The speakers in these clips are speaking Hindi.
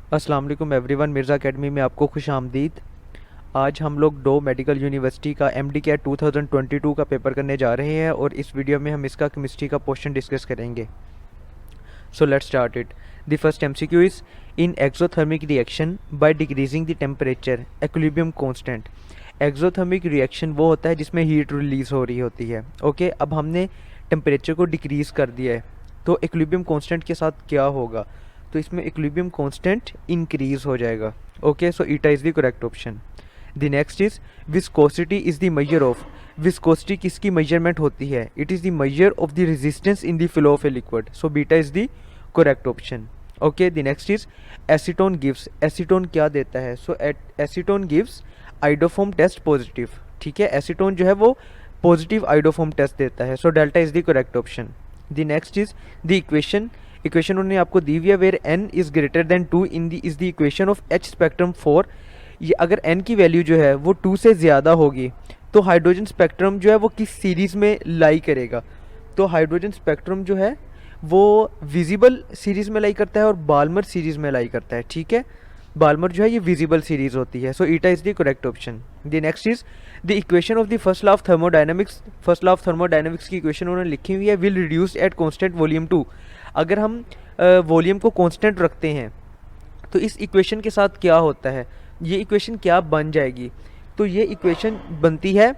अस्सलाम वालेकुम एवरीवन, मिर्ज़ा एकेडमी में आपको खुश आमदीद। आज हम लोग डो मेडिकल यूनिवर्सिटी का एमडी कैट 2022 का पेपर करने जा रहे हैं और इस वीडियो में हम इसका केमिस्ट्री का पोर्शन डिस्कस करेंगे। So let's start it. The first MCQ is in exothermic reaction by decreasing the temperature equilibrium constant. Exothermic reaction वो होता है जिसमें हीट रिलीज हो रही होती है। ओके, अब हमने टेम्परेचर को डिक्रीज कर दिया है, तो इक्विलिब्रियम कांस्टेंट के साथ क्या होगा? तो इसमें इक्विलिब्रियम कांस्टेंट इंक्रीज हो जाएगा। Okay, so eta is the correct option. The next is viscosity is the measure of. Viscosity किसकी मेजरमेंट होती है? It is the measure of the resistance in the flow of a liquid. So beta is the correct option. Okay, the next is acetone gives. Acetone क्या देता है? So acetone gives iodoform test positive. ठीक है, एसीटोन जो है वो पॉजिटिव आइडोफॉर्म टेस्ट देता है। So delta is the correct option. The next is the equation उन्होंने आपको दी हुई है where n is greater than 2 in the is the equation of H spectrum 4। ये अगर n की वैल्यू जो है वो 2 से ज़्यादा होगी तो हाइड्रोजन स्पेक्ट्रम जो है वो किस सीरीज़ में लाई करेगा? तो हाइड्रोजन स्पेक्ट्रम जो है वो विजिबल सीरीज़ में लाई करता है और बाल्मर सीरीज़ में लाई करता है। ठीक है, बाल्मर जो है ये विजिबल सीरीज़ होती है। So eta is the correct option. The next is the equation of the first law of thermodynamics. First law of thermodynamics की इक्वेशन उन्होंने लिखी हुई है will reduce at constant volume 2। अगर हम वॉल्यूम को कांस्टेंट रखते हैं तो इस इक्वेशन के साथ क्या होता है? ये इक्वेशन क्या बन जाएगी? तो ये इक्वेशन बनती है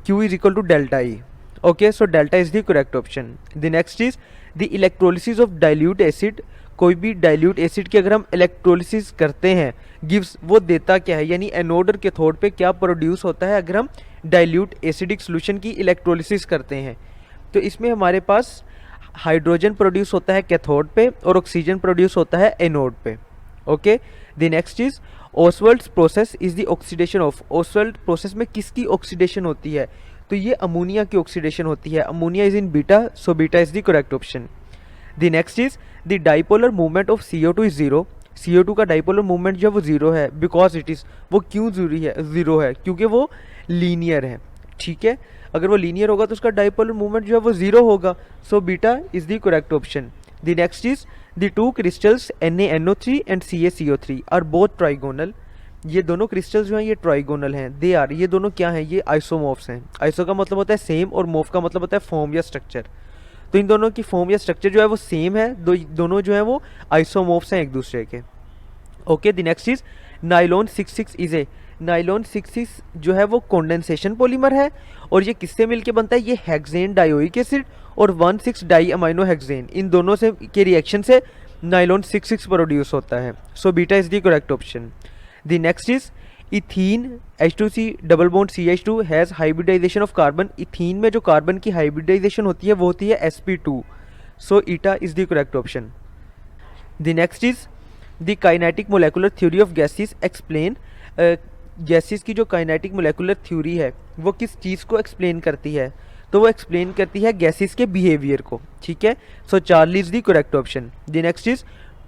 Q is equal to delta E. Okay, so delta is the correct option. The next is the electrolysis of dilute acid. कोई भी डाइल्यूट एसिड की अगर हम इलेक्ट्रोलिसिस करते हैं, गिव्स वो देता क्या है? यानी एनोड और कैथोड पे क्या प्रोड्यूस होता है अगर हम डाइल्यूट एसिडिक सोल्यूशन की इलेक्ट्रोलिसिस करते हैं? तो इसमें हमारे पास हाइड्रोजन प्रोड्यूस होता है कैथोड पे और ऑक्सीजन प्रोड्यूस होता है एनोड पे। Okay, the next is Ostwald's process is the oxidation of. Ostwald process में किसकी ऑक्सीडेशन होती है? तो ये अमोनिया की ऑक्सीडेशन होती है। Ammonia is in beta, so beta is the correct option. The next is the dipolar movement of CO2 is zero. CO2 का डाइपोलर मूवमेंट जो है वो जीरो है बिकॉज इट इज, वो क्यों जीरो है? क्योंकि वो लीनियर है। ठीक है, अगर वो लीनियर होगा तो उसका डाइपोलर मूवमेंट जो है वो जीरो होगा। So beta is the correct option. The next is the two crystals NaNO3 and CaCO3 are both trigonal. ये दोनों क्रिस्टल्स जो हैं ये ट्राइगोनल हैं। दे आर, ये दोनों क्या हैं? ये आइसोमॉर्फ्स हैं। आइसो का मतलब होता है सेम और मोफ का मतलब होता है फॉर्म या स्ट्रक्चर। तो इन दोनों की फॉर्म या स्ट्रक्चर जो है वो सेम है, दोनों जो है वो आइसोमॉर्फ्स हैं एक दूसरे के। Okay, the next is nylon 66 is a. Nylon 66 जो है वो कंडेंसेशन पॉलीमर है और ये किससे मिलके बनता है? ये हेक्सेन डायोइक एसिड और 1,6 डाई अमाइनो हेक्सेन, इन दोनों से के रिएक्शन से नाइलॉन 66 प्रोड्यूस होता है। So beta is the correct option. The next is ethene H2C double bond CH2 has hybridisation of carbon. Ethene में जो कार्बन की हाइब्रिडाइजेशन होती है वो होती है sp2। So eta is the correct option. The next is the kinetic molecular theory of gases explain. Gases की जो काइनेटिक मोलेकुलर थ्योरी है वो किस चीज़ को एक्सप्लेन करती है? तो वो एक्सप्लेन करती है गैसेस के बिहेवियर को। ठीक है, so Charlie is the correct option. The next is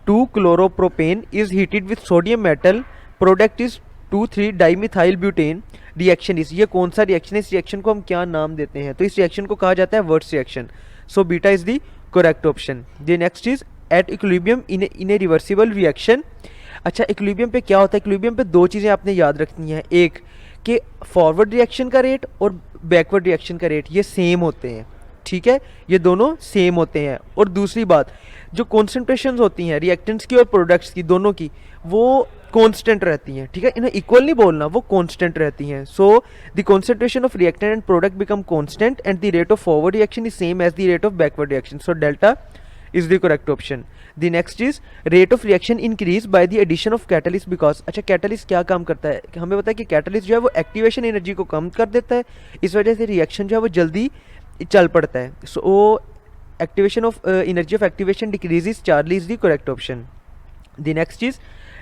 2 chloropropane is heated with sodium metal, product is 2,3 dimethyl butane. Reaction is, ये कौन सा रिएक्शन है? इस रिएक्शन को हम क्या नाम देते हैं? तो इस रिएक्शन को कहा जाता है Wurtz reaction. So beta is the correct option. The next is at equilibrium in a reversible reaction. अच्छा, इक्विलिब्रियम पे क्या होता है? इक्विलिब्रियम पे दो चीज़ें आपने याद रखनी है। एक कि फॉरवर्ड रिएक्शन का रेट और बैकवर्ड रिएक्शन का रेट ये सेम होते हैं। ठीक है, ये दोनों सेम होते हैं। और दूसरी बात, जो कॉन्सेंट्रेशन होती हैं रिएक्टेंट्स की और प्रोडक्ट्स की दोनों की, वो कांस्टेंट रहती हैं। ठीक है, इन्हें इक्वल नहीं बोलना, वो कांस्टेंट रहती हैं। So the concentration of reactant and product become constant and the rate of forward reaction is same as the rate of backward reaction. So delta is the correct option. The next is rate of reaction increase by the addition of catalyst because. अच्छा, कैटलिस्ट क्या काम करता है? हमें पता है कि कैटलिस्ट जो है वो एक्टिवेशन एनर्जी को कम कर देता है, इस वजह से रिएक्शन जो है वो जल्दी चल पड़ता है। So activation of energy of activation decreases, Charlie is the correct option. The next is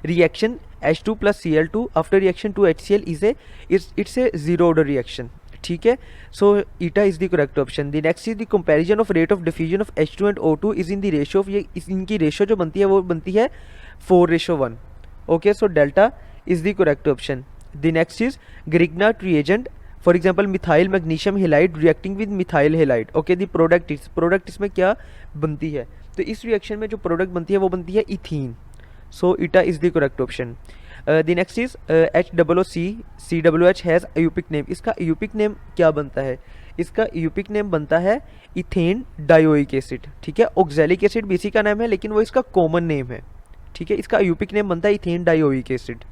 reaction H2 plus Cl2 after reaction to HCl is it's a zero order reaction। ठीक है, so eta is the correct option. The next is the comparison of rate of diffusion of H2 and O2 is in the ratio of, ये इनकी रेशियो जो बनती है वो बनती है 4:1। Okay, so delta is the correct option. The next is ग्रिग्नाट reagent, for example methyl magnesium halide reacting with methyl halide. Okay, the product इसमें क्या बनती है? तो इस रिएक्शन में जो प्रोडक्ट बनती है वो बनती है ethene. So eta is the correct option. The next is HOOC COOH has eupic name. इसका eupic name क्या बनता है? इसका eupic name बनता है इथेन डायोइक एसिड, ठीक है। ऑक्जेलिक एसिड भी इसी का नाम है, लेकिन वो इसका कॉमन नेम है, ठीक है। इसका यूपिक नेम बनता है ethane dioic acid.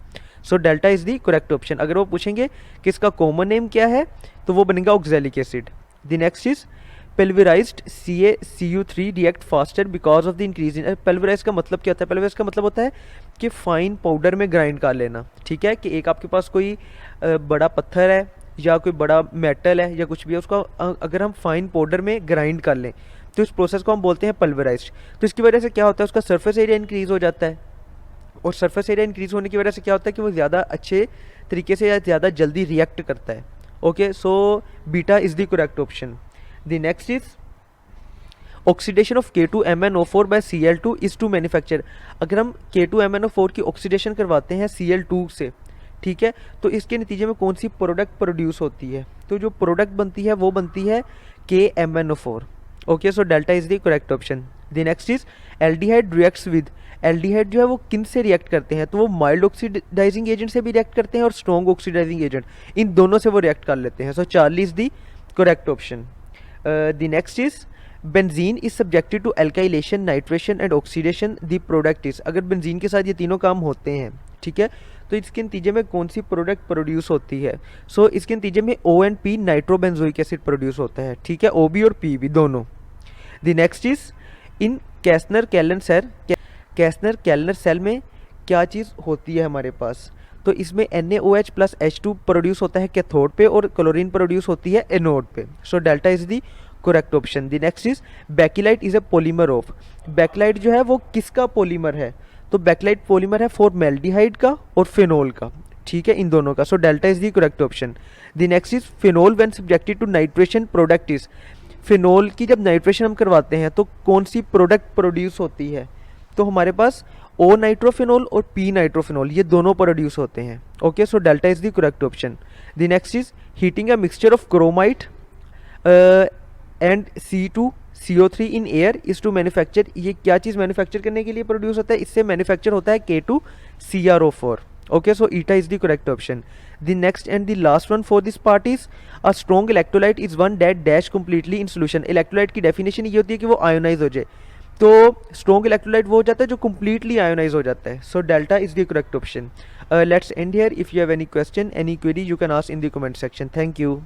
So delta is the correct option. अगर वो पूछेंगे कि इसका कॉमन नेम क्या है, तो वो बनेगा oxalic acid. The next is pulverised CaCO3 react faster because of the increase in. Pulverise का मतलब क्या होता है? पल्वराइज का मतलब होता है कि फाइन पाउडर में ग्राइंड कर लेना, ठीक है। कि एक आपके पास कोई बड़ा पत्थर है या कोई बड़ा मेटल है या कुछ भी है, उसको अगर हम फाइन पाउडर में ग्राइंड कर लें तो इस प्रोसेस को हम बोलते हैं पल्वराइज्ड। तो इसकी वजह से क्या होता है? उसका सरफेस एरिया इंक्रीज हो जाता है, और सरफेस एरिया इंक्रीज होने की वजह से क्या होता है कि वो ज़्यादा अच्छे तरीके से या ज़्यादा जल्दी रिएक्ट करता है। Okay, so beta is the correct option. The next is oxidation of K2MnO4 by Cl2 is to manufacture. अगर हम K2MnO4 की ऑक्सीडेशन करवाते हैं Cl2 से, ठीक है, तो इसके नतीजे में कौन सी प्रोडक्ट प्रोड्यूस होती है? तो जो प्रोडक्ट बनती है वो बनती है KMnO4। Okay, so delta is the correct option. The next is aldehyde reacts with. Aldehyde जो है वो किन से रिएक्ट करते हैं? तो वो माइल्ड ऑक्सीडाइजिंग एजेंट से भी रिएक्ट करते हैं और स्ट्रॉन्ग ऑक्सीडाइजिंग एजेंट, इन दोनों से वो रिएक्ट कर लेते हैं। So Charlie is the correct option. The next is benzene is subjected to alkylation, nitration and oxidation. The product is. अगर बेंजीन के साथ ये तीनों काम होते हैं, ठीक है, तो इसके नतीजे में कौन सी प्रोडक्ट प्रोड्यूस होती है? सो इसके नतीजे में ONP नाइट्रोबेंजोइक एसिड प्रोड्यूस होता है, ठीक है, OB और PB दोनों। द नेक्स्ट इज इन कैस्नर कैलन सेल। कैस्नर कैलनर सेल में क्या चीज़ होती है हमारे पास? तो इसमें NaOH प्लस H2 प्रोड्यूस होता है कैथोड पे और क्लोरीन प्रोड्यूस होती है एनोड पे। So delta is the correct option. The next is Bakelite is a polymer of. Bakelite जो है वो किसका पॉलीमर है? तो बैकलाइट पॉलीमर है फॉर्मेल्डिहाइड का और फिनोल का, ठीक है, इन दोनों का। So delta is the correct option. The next is phenol when subjected to nitration product is. Phenol की जब नाइट्रेशन हम करवाते हैं तो कौन सी प्रोडक्ट प्रोड्यूस होती है? तो हमारे पास O नाइट्रोफिनोल और P नाइट्रोफिनोल ये दोनों प्रोड्यूस होते हैं। Okay, so delta is the correct option. The next is heating a mixture of chromite and C2CO3 in air is to manufacture. ये क्या चीज़ मैन्युफैक्चर करने के लिए प्रोड्यूस होता है? इससे मैन्युफैक्चर होता है K2CrO4। Okay, so eta is the correct option. The next and the last one for this part is a strong electrolyte is one that dash completely in solution. Electrolyte की डेफिनेशन ये होती है कि वो आयोनाइज हो जाए। तो स्ट्रॉन्ग इलेक्ट्रोलाइट वो हो जाता है जो कंप्लीटली आयोनाइज हो जाता है। So delta is the correct option. Let's end here. If you have any question, any query, you can ask in the comment section. Thank you.